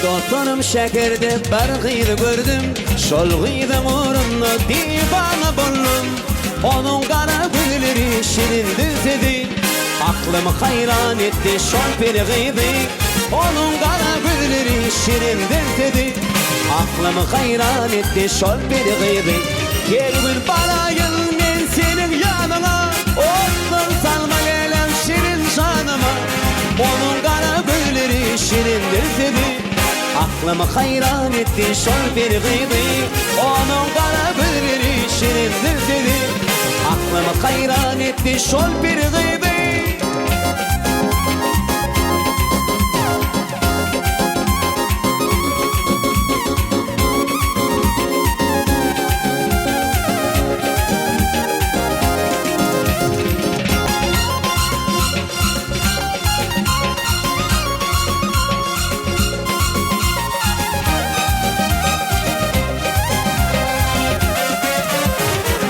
Dostlarım şekerde bir gıydı gördüm, şol gıydın uğrunda divana buldum. Onun kara gülleri şirindir dedi, aklımı hayran etti şol bir gıydı. Onun kara gülleri şirindir dedi, aklımı hayran etti şol bir gıydı. Gel bir balayın ben senin yanına, otlar salma gelen şirin canıma. Onun kara gülleri şirindir dedi, aklımı hayran etti şol bir gıydı. Onun kara gülleri şirindir dedi, aklımı hayran etti şol bir gıydı.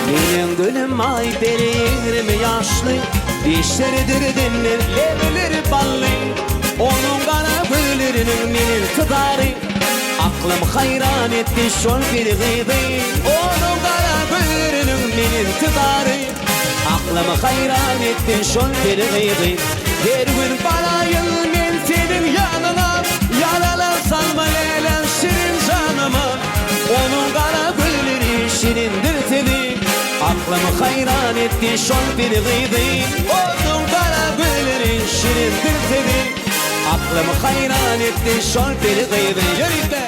Benim gülüm ay deri 20 yaşlı, dişleridir dinler, evleri ballı. Onun kara güllerinin benim tıdarı, aklım hayran etti şol bir gıydı. Onun kara güllerinin benim tıdarı, aklım hayran etti şol bir gıydı. Her gün balayım ben senin yanına, yaralar salma leylen şirin canıma. Onun kara gülleri şirindir dedi, aklımı hayran etti şol bir gıydı. Onun kara gülleri şirindir dedi, aklımı hayran etti şol bir gıydı. Yürü